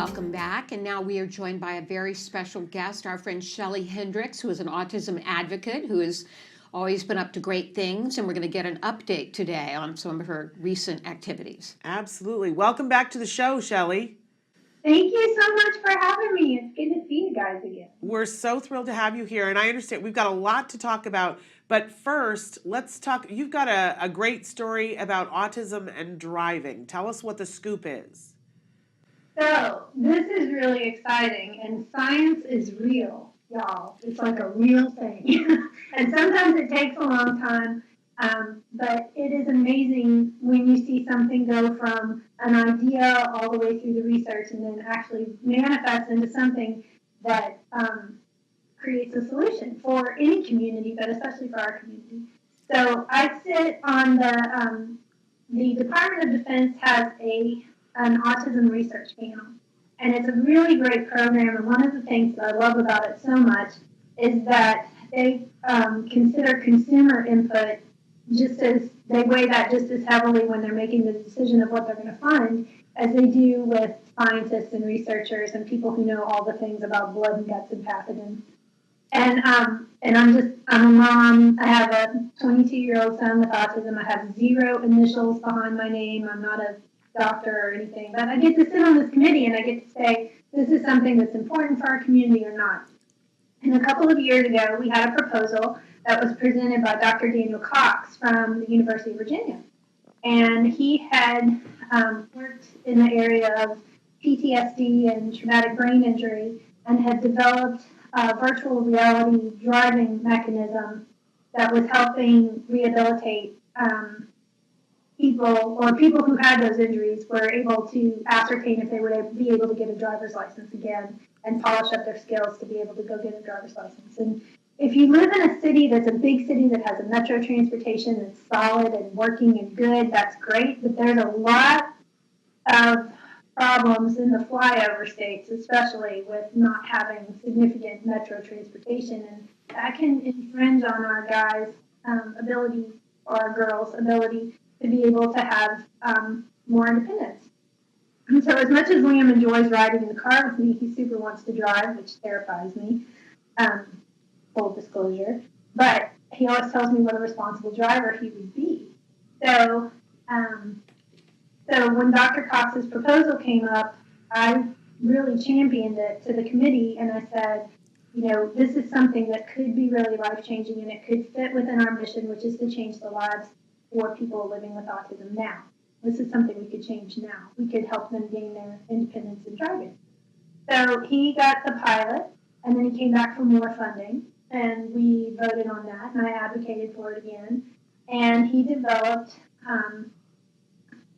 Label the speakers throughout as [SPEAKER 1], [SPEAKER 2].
[SPEAKER 1] welcome back. And now we are joined by a very special guest, our friend Shelley Hendrix, who is an autism advocate who has always been up to great things. And we're going to get an update today on some of her recent activities.
[SPEAKER 2] Absolutely. Welcome back to the show, Shelley.
[SPEAKER 3] Thank you so much for having me. It's good to see you guys again.
[SPEAKER 2] We're so thrilled to have you here. And I understand we've got a lot to talk about. But first, let's talk. You've got a great story about autism and driving. Tell us what the scoop is.
[SPEAKER 3] So, this is really exciting, and science is real, y'all. It's like a real thing. And sometimes it takes a long time, but it is amazing when you see something go from an idea all the way through the research and then actually manifest into something that creates a solution for any community, but especially for our community. So I sit on the Department of Defense has an autism research panel, and it's a really great program. And one of the things that I love about it so much is that they consider consumer input just as they weigh that just as heavily when they're making the decision of what they're going to fund as they do with scientists and researchers and people who know all the things about blood and guts and pathogens. And I'm a mom. I have a 22-year-old son with autism. I have 0 initials behind my name. I'm not a doctor or anything, but I get to sit on this committee and I get to say, this is something that's important for our community or not. And a couple of years ago, we had a proposal that was presented by Dr. Daniel Cox from the University of Virginia. And he had worked in the area of PTSD and traumatic brain injury and had developed a virtual reality driving mechanism that was helping rehabilitate people who had those injuries were able to ascertain if they would be able to get a driver's license again and polish up their skills to be able to go get a driver's license. And if you live in a city that's a big city that has a metro transportation that's solid and working and good, that's great, but there's a lot of problems in the flyover states, especially with not having significant metro transportation, and that can infringe on our guys' ability or our girls' ability to be able to have more independence. And so as much as Liam enjoys riding in the car with me, he super wants to drive, which terrifies me, full disclosure, but he always tells me what a responsible driver he would be. So when Dr. Cox's proposal came up, I really championed it to the committee, and I said, you know, this is something that could be really life-changing, and it could fit within our mission, which is to change the lives for people living with autism now. This is something we could change now. We could help them gain their independence in driving. So he got the pilot, and then he came back for more funding, and we voted on that, and I advocated for it again. And he developed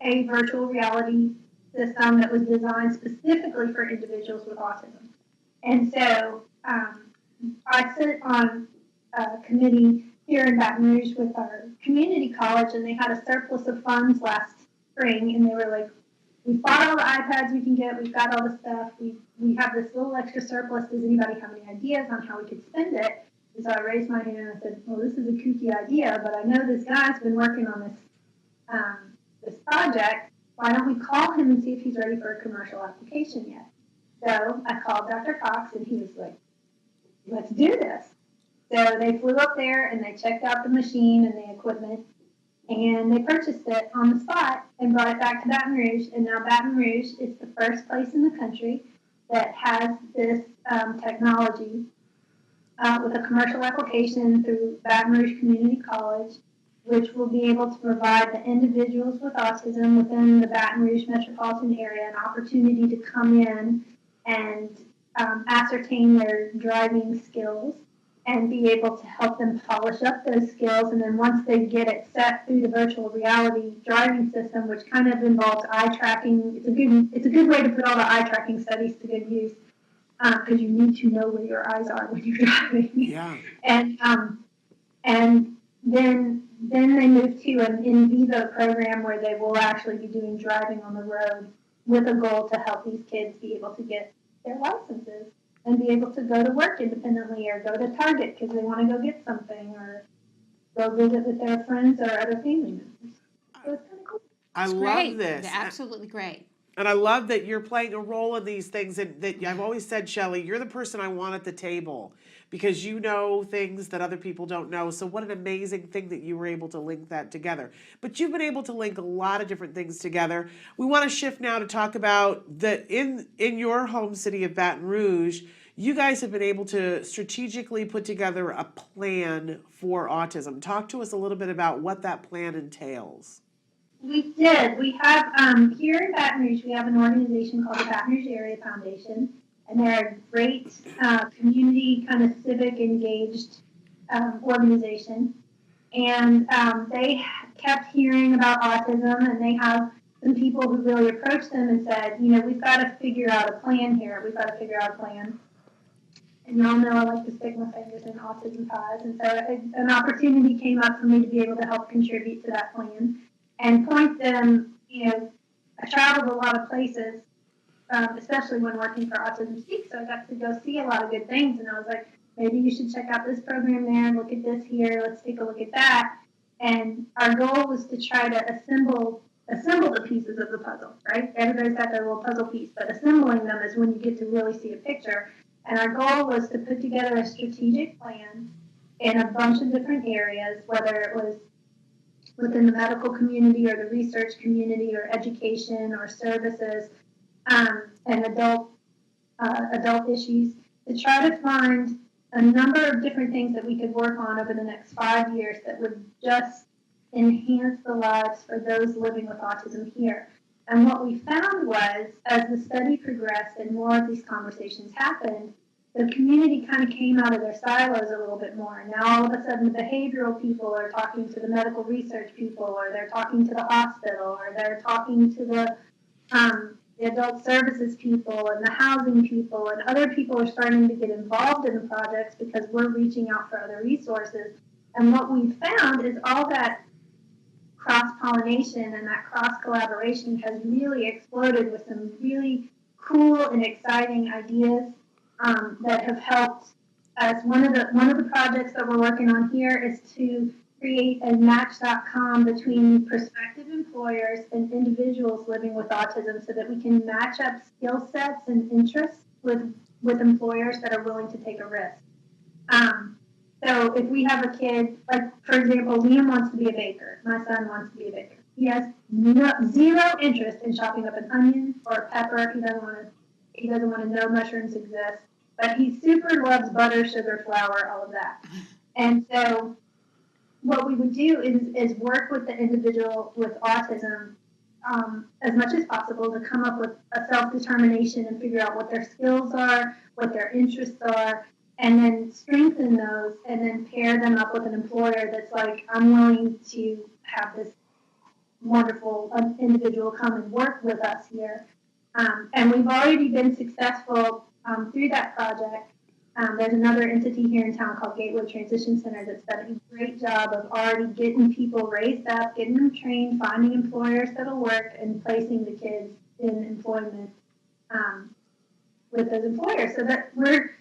[SPEAKER 3] a virtual reality system that was designed specifically for individuals with autism. And so I sit on a committee here in Baton Rouge with our community college, and they had a surplus of funds last spring, and they were like, we've bought all the iPads we can get, we've got all the stuff, we have this little extra surplus, does anybody have any ideas on how we could spend it? And so I raised my hand and I said, well, this is a kooky idea, but I know this guy's been working on this project. Why don't we call him and see if he's ready for a commercial application yet? So I called Dr. Cox, and he was like, let's do this. So they flew up there and they checked out the machine and the equipment, and they purchased it on the spot and brought it back to Baton Rouge. And now Baton Rouge is the first place in the country that has this technology with a commercial application through Baton Rouge Community College, which will be able to provide the individuals with autism within the Baton Rouge metropolitan area an opportunity to come in and ascertain their driving skills and be able to help them polish up those skills. And then once they get it set through the virtual reality driving system, which kind of involves eye tracking, it's a good way to put all the eye tracking studies to good use, because you need to know where your eyes are when you're driving.
[SPEAKER 2] Yeah.
[SPEAKER 3] And then they move to an in vivo program where they will actually be doing driving on the road with a goal to help these kids be able to get their licenses and be able to go to work independently or go to Target because they want to go get something or go visit with their friends or other family members. So it's kind of cool.
[SPEAKER 2] I
[SPEAKER 1] It's
[SPEAKER 2] love
[SPEAKER 1] great.
[SPEAKER 2] this.
[SPEAKER 1] They're absolutely great.
[SPEAKER 2] And I love that you're playing a role in these things. And that I've always said, Shelley, you're the person I want at the table because you know things that other people don't know. So what an amazing thing that you were able to link that together. But you've been able to link a lot of different things together. We want to shift now to talk about the in your home city of Baton Rouge. You guys have been able to strategically put together a plan for autism. Talk to us a little bit about what that plan entails.
[SPEAKER 3] We did. We have, here in Baton Rouge, we have an organization called the Baton Rouge Area Foundation, and they're a great community, kind of civic engaged organization. And they kept hearing about autism, and they have some people who really approached them and said, we've got to figure out a plan here. We've got to figure out a plan. And y'all know I like to stick my fingers in autism pies. And so an opportunity came up for me to be able to help contribute to that plan and point them, I traveled a lot of places, especially when working for Autism Speak, so I got to go see a lot of good things, and I was like, maybe you should check out this program there, look at this here, let's take a look at that. And our goal was to try to assemble the pieces of the puzzle, right? Everybody's got their little puzzle piece, but assembling them is when you get to really see a picture. And our goal was to put together a strategic plan in a bunch of different areas, whether it was within the medical community or the research community or education or services, and adult issues, to try to find a number of different things that we could work on over the next 5 years that would just enhance the lives for those living with autism here. And what we found was, as the study progressed and more of these conversations happened, the community kind of came out of their silos a little bit more. And now all of a sudden the behavioral people are talking to the medical research people, or they're talking to the hospital, or they're talking to the adult services people and the housing people, and other people are starting to get involved in the projects because we're reaching out for other resources. And what we found is all that cross-pollination and that cross-collaboration has really exploded with some really cool and exciting ideas that have helped us. One of the projects that we're working on here is to create a match.com between prospective employers and individuals living with autism so that we can match up skill sets and interests with employers that are willing to take a risk. So if we have a kid, like for example, Liam wants to be a baker. My son wants to be a baker. He has zero interest in chopping up an onion or a pepper. He doesn't want to know mushrooms exist. But he super loves butter, sugar, flour, all of that. And so what we would do is work with the individual with autism as much as possible to come up with a self-determination and figure out what their skills are, what their interests are, and then strengthen those and then pair them up with an employer that's like, I'm willing to have this wonderful individual come and work with us here. And we've already been successful through that project. There's another entity here in town called Gateway Transition Center that's done a great job of already getting people raised up, getting them trained, finding employers that'll work, and placing the kids in employment with those employers. So that we're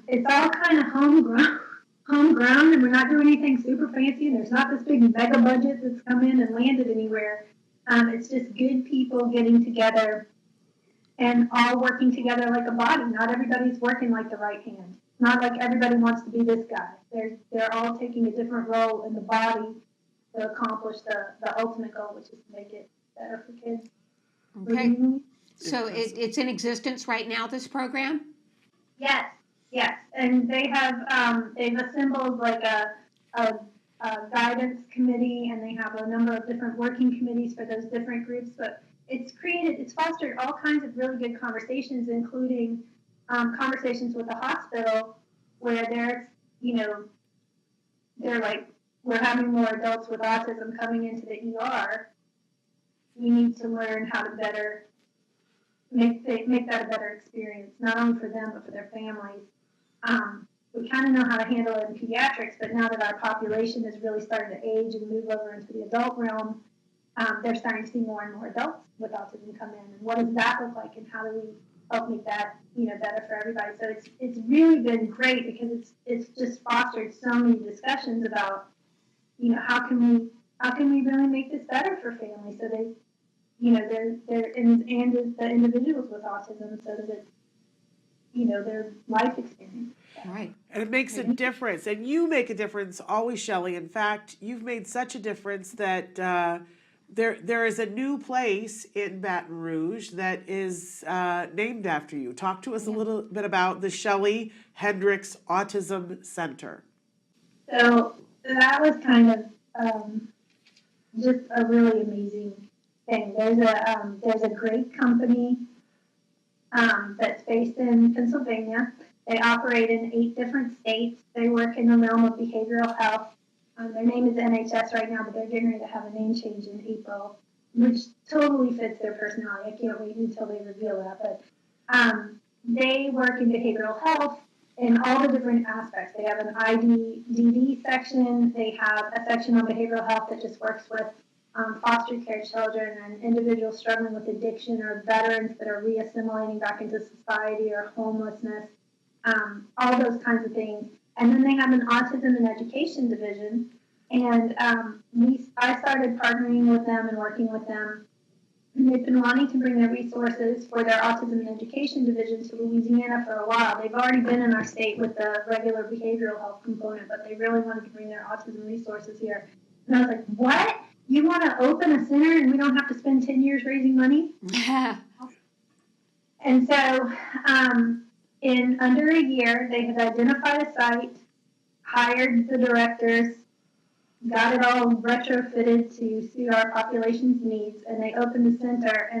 [SPEAKER 3] it's all kind of homegrown, and we're not doing anything super fancy. And there's not this big mega budget that's come in and landed anywhere. It's just good people getting together and all working together like a body. Not everybody's working like the right hand. Not like everybody wants to be this guy. They're all taking a different role in the body to accomplish the ultimate goal, which is to make it better for kids.
[SPEAKER 1] Okay. So it's in existence right now, this program?
[SPEAKER 3] Yes. And they have they've assembled like a guidance committee, and they have a number of different working committees for those different groups. But it's fostered all kinds of really good conversations, including conversations with the hospital where they're like, we're having more adults with autism coming into the ER. We need to learn how to better make that a better experience, not only for them, but for their families. We kind of know how to handle it in pediatrics, but now that our population is really starting to age and move over into the adult realm, they're starting to see more and more adults with autism come in. And what does that look like, and how do we help make that better for everybody? So it's really been great because it's just fostered so many discussions about how can we really make this better for families so and the individuals with autism so that it's, their life experience.
[SPEAKER 1] Right.
[SPEAKER 2] And it makes a difference. And you make a difference always, Shelley. In fact, you've made such a difference that there is a new place in Baton Rouge that is named after you. Talk to us a little bit about the Shelley Hendrix Autism Center.
[SPEAKER 3] So that was kind of just a really amazing thing. There's a great company that's based in Pennsylvania. They operate in 8 different states. They work in the realm of behavioral health. Their name is NHS right now, but they're getting ready to have a name change in April, which totally fits their personality. I can't wait until they reveal that. But they work in behavioral health in all the different aspects. They have an IDD section. They have a section on behavioral health that just works with foster care children and individuals struggling with addiction or veterans that are reassimilating back into society or homelessness, all those kinds of things. And then they have an autism and education division. And I started partnering with them and working with them. And they've been wanting to bring their resources for their autism and education division to Louisiana for a while. They've already been in our state with the regular behavioral health component, but they really wanted to bring their autism resources here. And I was like, what? You want to open a center and we don't have to spend 10 years raising money? And so in under a year, they had identified a site, hired the directors, got it all retrofitted to suit our population's needs, and they opened the center.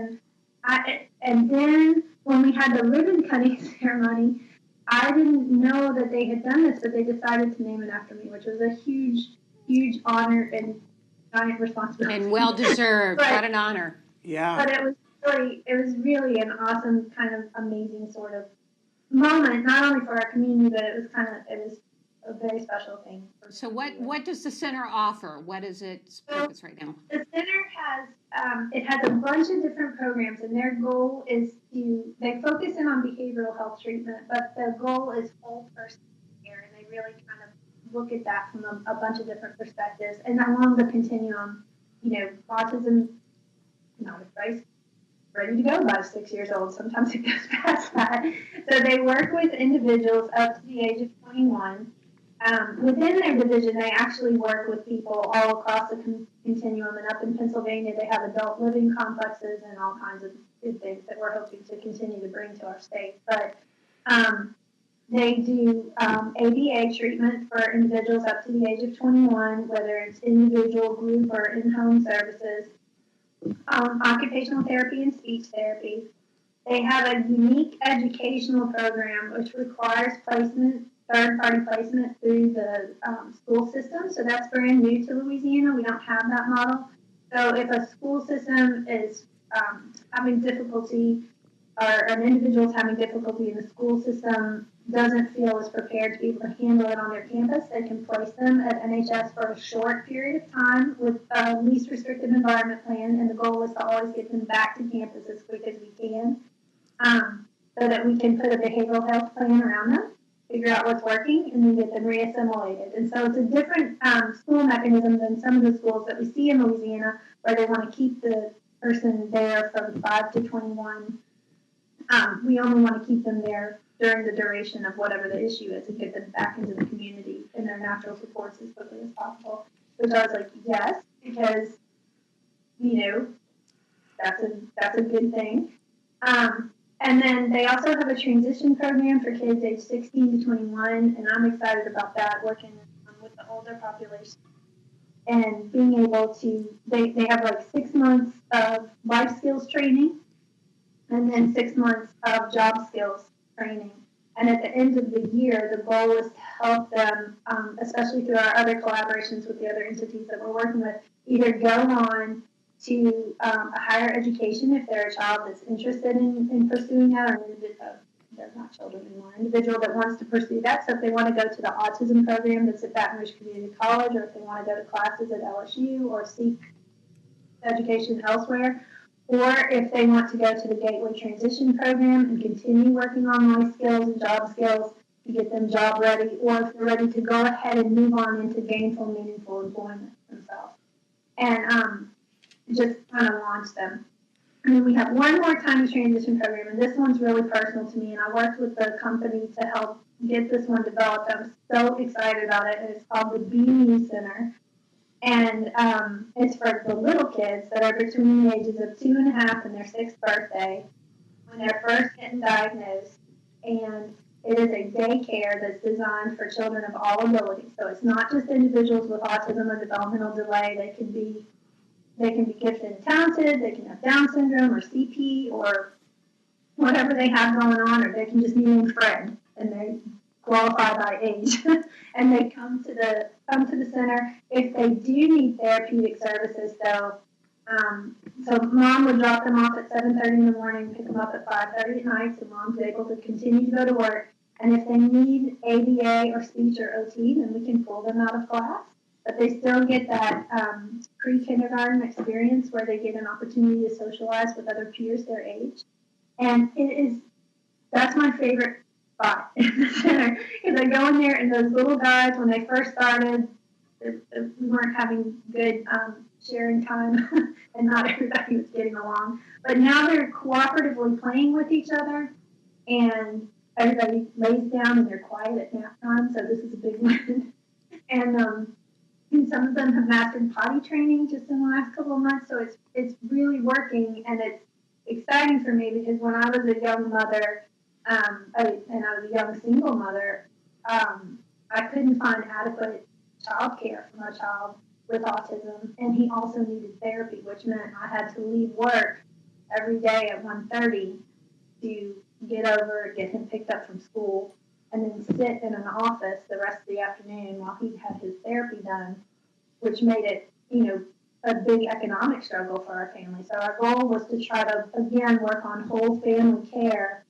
[SPEAKER 3] And then when we had the ribbon cutting ceremony, I didn't know that they had done this, but they decided to name it after me, which was a huge, huge honor and giant responsibility.
[SPEAKER 1] And well deserved. What an honor.
[SPEAKER 2] Yeah.
[SPEAKER 3] But it was really an awesome, kind of amazing sort of moment, not only for our community, but it was a very special thing.
[SPEAKER 1] So what does the center offer? What is its purpose right now?
[SPEAKER 3] The center has a bunch of different programs, and their goal is they focus in on behavioral health treatment, but their goal is whole person care, and they really kind of look at that from a bunch of different perspectives. And along the continuum, autism, not advice, ready to go by 6 years old. Sometimes it goes past that. So they work with individuals up to the age of 21. Within their division, they actually work with people all across the continuum. And up in Pennsylvania, they have adult living complexes and all kinds of good things that we're hoping to continue to bring to our state. But they do ABA treatment for individuals up to the age of 21, whether it's individual, group, or in-home services. Occupational therapy and speech therapy. They have a unique educational program which requires placement, third-party placement through the school system. So that's brand new to Louisiana. We don't have that model. So if a school system is having difficulty, or an individual is having difficulty in the school system, doesn't feel as prepared to be able to handle it on their campus, they can place them at NHS for a short period of time with a least restrictive environment plan, and the goal is to always get them back to campus as quick as we can, so that we can put a behavioral health plan around them, figure out what's working, and then get them reassimilated. And so it's a different school mechanism than some of the schools that we see in Louisiana, where they want to keep the person there from 5 to 21. We only want to keep them there during the duration of whatever the issue is and get them back into the community and their natural supports as quickly as possible. Which I was like, yes, because, that's a good thing. And then they also have a transition program for kids age 16 to 21, and I'm excited about that, working with the older population and being able to, they have like 6 months of life skills training and then 6 months of job skills training. And at the end of the year, the goal is to help them, especially through our other collaborations with the other entities that we're working with, either go on to a higher education if they're a child that's interested in pursuing that, or they're not children anymore, an individual that wants to pursue that. So if they want to go to the autism program that's at Baton Rouge Community College, or if they want to go to classes at LSU or seek education elsewhere, or if they want to go to the Gateway Transition Program and continue working on life skills and job skills to get them job ready, or if they're ready to go ahead and move on into gainful, meaningful employment themselves. And just kind of launch them And then we have one more tiny transition program, and this one's really personal to me. And I worked with the company to help get this one developed. I'm so excited about it. And it's called the BME Center. And it's for the little kids that are between the ages of 2.5 and their 6th birthday when they're first getting diagnosed. And it is a daycare that's designed for children of all abilities. So it's not just individuals with autism or developmental delay. They can be gifted and talented. They can have Down syndrome or CP or whatever they have going on, or they can just be named Fred and they qualify by age. And they come to the center. If they do need therapeutic services, though, so mom would drop them off at 7:30 in the morning, pick them up at 5:30 at night, so mom's able to continue to go to work. And if they need ABA or speech or OT, then we can pull them out of class. But they still get that pre-kindergarten experience where they get an opportunity to socialize with other peers their age. And that's my favorite spot in the center, because I go in there and those little guys, when they first started, we weren't having good sharing time and not everybody was getting along. But now they're cooperatively playing with each other, and everybody lays down and they're quiet at nap time, so this is a big win. And some of them have mastered potty training just in the last couple of months, so it's really working, and it's exciting for me because when I was a young mother, and I was a young single mother, I couldn't find adequate child care for my child with autism, and he also needed therapy, which meant I had to leave work every day at 1:30 to get him picked up from school, and then sit in an office the rest of the afternoon while he had his therapy done, which made it, a big economic struggle for our family. So our goal was to try to, again, work on whole family care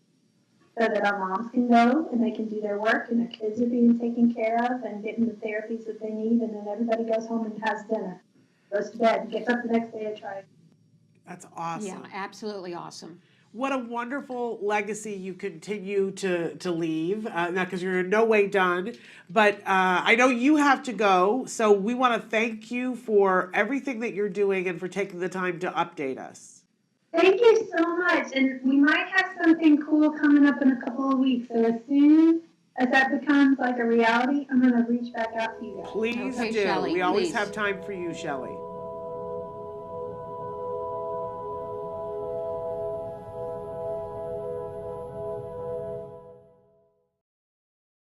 [SPEAKER 3] so that our moms can go and they can do their work and their kids are being taken care of and getting the therapies that they need, and then everybody goes home and has dinner, goes to bed, and gets up the next day to try.
[SPEAKER 2] That's awesome.
[SPEAKER 1] Yeah, absolutely awesome.
[SPEAKER 2] What a wonderful legacy you continue to leave. Not because you're in no way done, but I know you have to go. So we want to thank you for everything that you're doing and for taking the time to update us.
[SPEAKER 3] Thank you so much. And we might have something cool coming up in a couple of weeks. So as soon as that becomes like a reality, I'm going to reach back out to you guys.
[SPEAKER 2] Please
[SPEAKER 1] Okay,
[SPEAKER 2] do.
[SPEAKER 1] Shelley,
[SPEAKER 2] We always
[SPEAKER 1] please.
[SPEAKER 2] have time for you, Shelley.